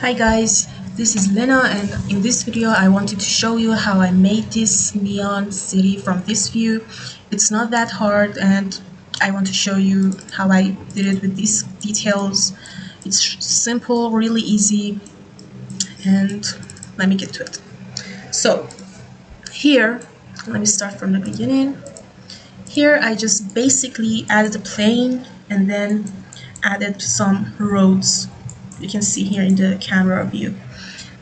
Hi guys, this is Lena, and in this video I wanted to show you how I made this neon city from this view. It's not that hard, and I want to show you how I did it with these details. It's simple, really easy, and let me get to it. So here, let me start from the beginning. Here I just basically added a plane and then added some roads. You can see here in the camera view.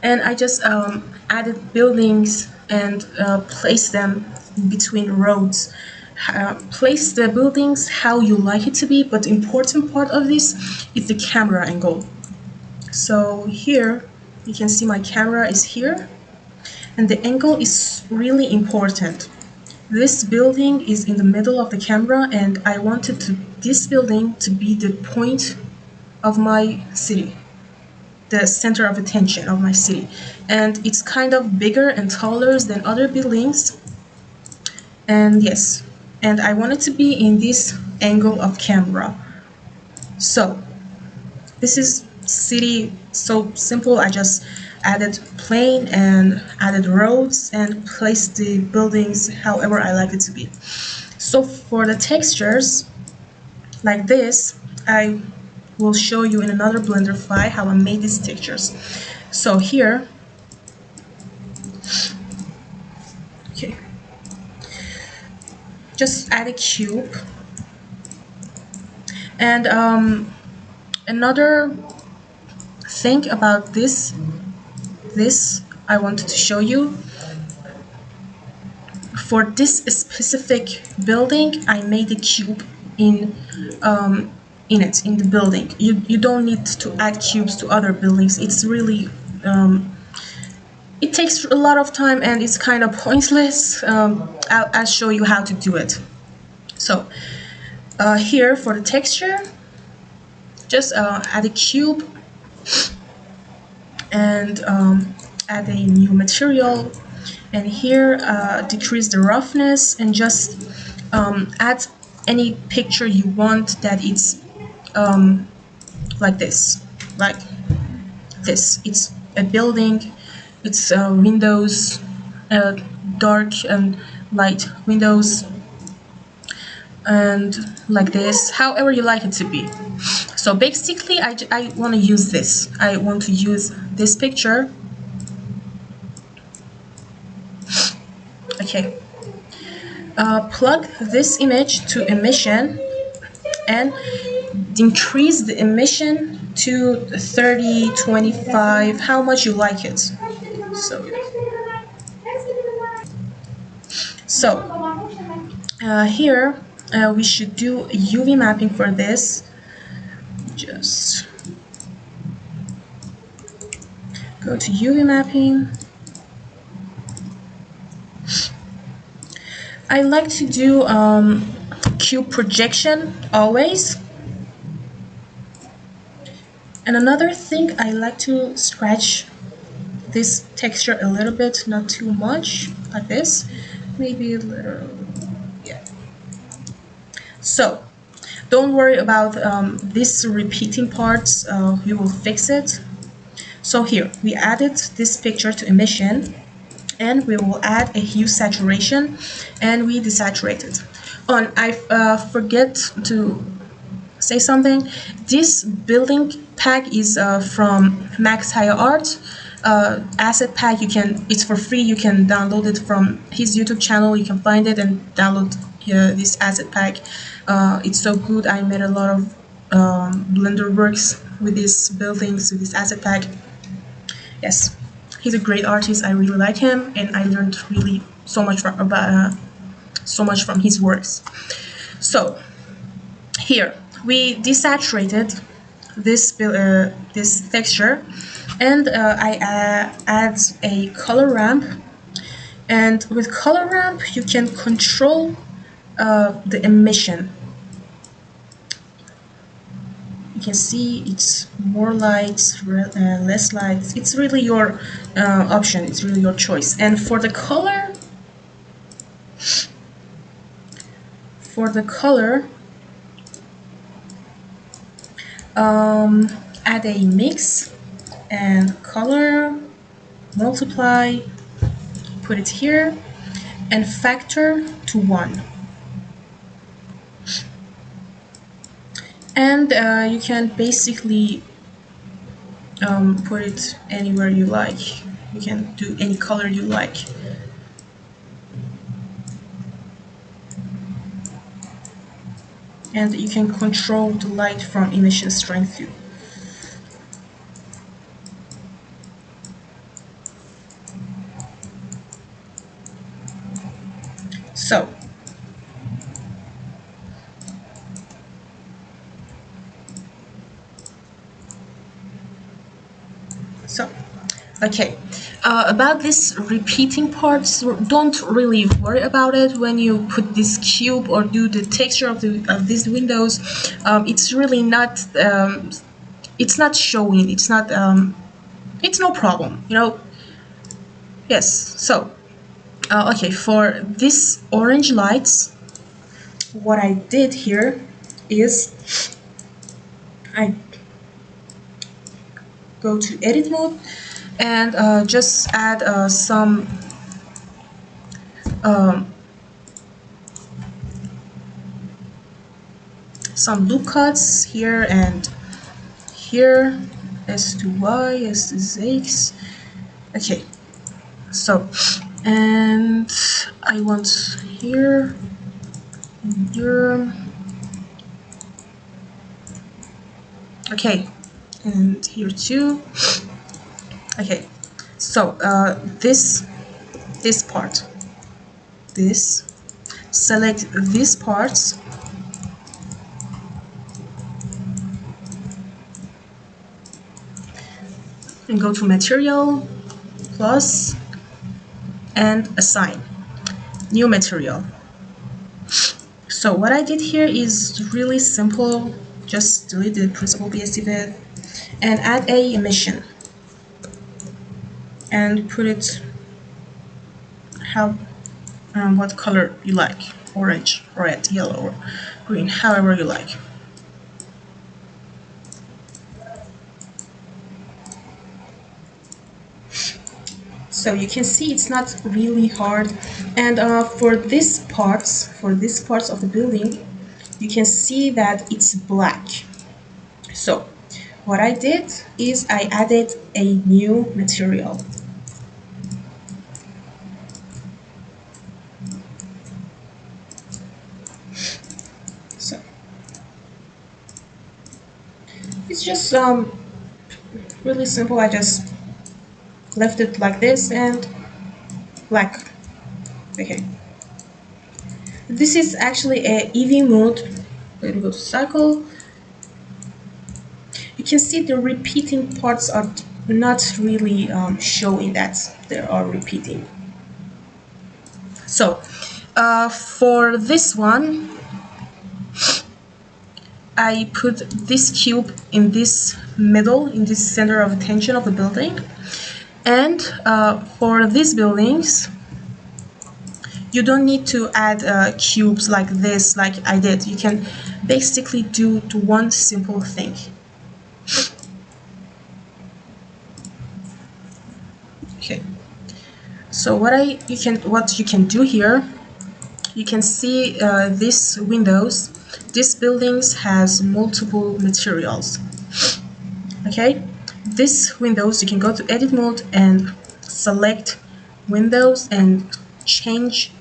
And I just added buildings and placed them between roads. Place the buildings how you like it to be, but the important part of this is the camera angle. So here you can see my camera is here, and the angle is really important. This building is in the middle of the camera, and I wanted this building to be the point of my city, the center of attention of my city. And it's kind of bigger and taller than other buildings. And yes, and I want it to be in this angle of camera. So this is city, so simple. I just added plane and added roads and placed the buildings however I like it to be. So for the textures like this, I will show you in another Blender file how I made these textures. So here, okay, just add a cube. And another thing about this I wanted to show you. For this specific building, I made a cube in the building. You don't need to add cubes to other buildings. It's really it takes a lot of time and it's kind of pointless. I'll show you how to do it. So here for the texture, just add a cube and add a new material, and here decrease the roughness and just add any picture you want that it's like this, it's a building, it's windows, dark and light windows, and like this, however you like it to be. So basically I want to use this. I want to use this picture. Okay. Plug this image to emission and increase the emission to 30, 25, how much you like it. So here we should do UV mapping for this. Just go to UV mapping. I like to do cube projection always. And another thing, I like to scratch this texture a little bit, not too much, like this, maybe a little, yeah. So don't worry about this repeating parts, you will fix it. So here we added this picture to emission, and we will add a hue saturation, and we desaturate it. Oh, and I forget to say something. This building pack is from Max Higher Art asset pack. It's for free. You can download it from his YouTube channel. You can find it and download this asset pack. It's so good. I made a lot of Blender works with these buildings, with this asset pack. Yes, he's a great artist. I really like him, and I learned really so much from his works. So here we desaturated this texture, and I add a color ramp. And with color ramp, you can control the emission. You can see it's more light, less light. It's really your option. It's really your choice. And for the color, add a mix and color, multiply, put it here, and factor to 1. And you can basically put it anywhere you like. You can do any color you like. And you can control the light from emission strength too. So okay, about this repeating parts, don't really worry about it when you put this cube or do the texture of these windows. It's really not it's not showing, it's not it's no problem, you know. Yes, so okay, for this orange lights, what I did here is I go to edit mode and just add some loop cuts here and here, S to Y, S to Z. Okay, so, and I want here, here, okay, and here too. Okay, so this part, this, select these parts and go to material, plus, and assign new material. So what I did here is really simple. Just delete the principal BSD and add a emission and put it how what color you like, orange, red, yellow, or green, however you like. So you can see it's not really hard. And for these parts of the building, you can see that it's black. So what I did is I added a new material. So it's just really simple. I just left it like this and black. Okay. This is actually a EV mode. Let me go to cycle. You can see the repeating parts are not really showing that they are repeating. So for this one, I put this cube in this middle, in this center of attention of the building. And for these buildings, you don't need to add cubes like this, like I did. You can basically do one simple thing. Okay. So what you can do here, you can see these windows. This buildings has multiple materials. Okay. This windows, you can go to edit mode and select windows and change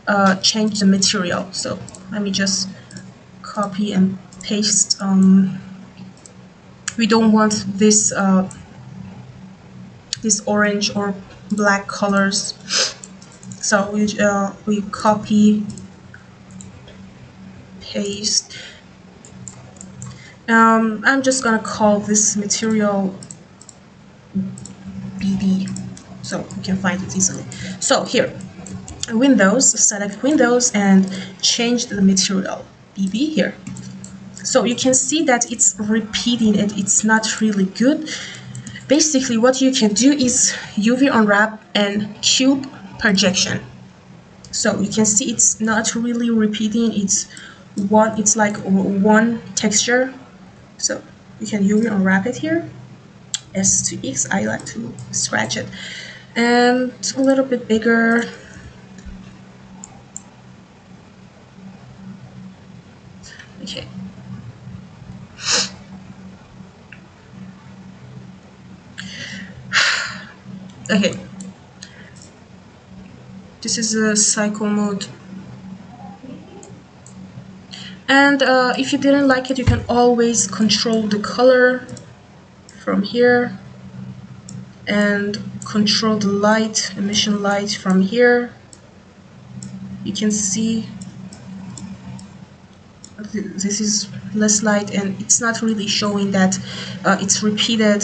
the material. So let me just copy and paste. We don't want this this orange or black colors, so we copy, paste. I'm just gonna call this material BB so you can find it easily. So here, Windows, select Windows and change the material BB here. So you can see that it's repeating and it's not really good. Basically what you can do is UV unwrap and cube projection. So you can see it's not really repeating, it's like one texture. So you can UV unwrap it here S to X. I like to scratch it. And a little bit bigger. Okay. Okay. This is a cycle mode. And if you didn't like it, you can always control the color from here and control the light, emission light from here. You can see this is less light and it's not really showing that it's repeated.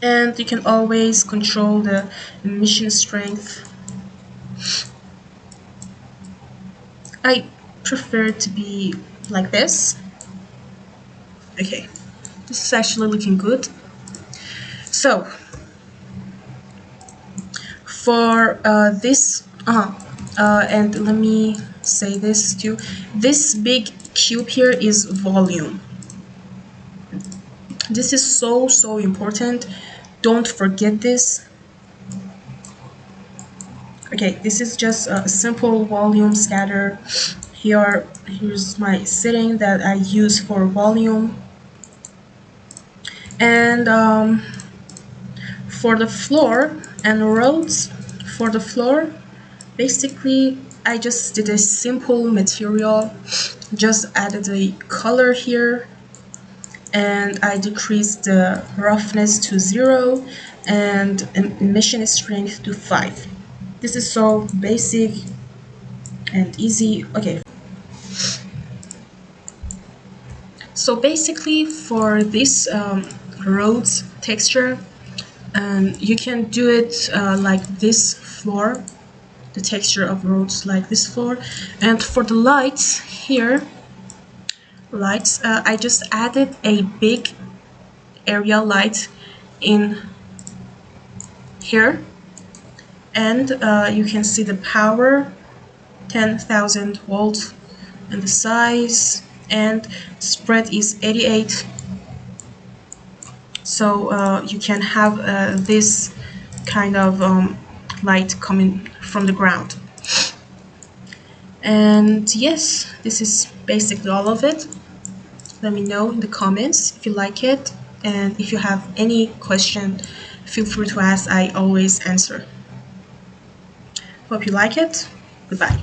And you can always control the emission strength. I prefer it to be like this. Okay, this is actually looking good. So for this, and let me say this too, this big cube here is volume. This is so important. Don't forget this. Okay, this is just a simple volume scatter. Here's my setting that I use for volume. And for the floor and roads, for the floor, basically I just did a simple material, just added a color here, and I decreased the roughness to 0 and emission strength to 5. This is so basic and easy. Okay. So basically for this roads texture, you can do it like this floor, the texture of roads like this floor. And for the lights here, I just added a big area light in here, and you can see the power 10,000 volts and the size, and spread is 88. So you can have this kind of light coming from the ground. And yes, this is basically all of it. Let me know in the comments if you like it, and if you have any question, feel free to ask. I always answer. Hope you like it. Goodbye.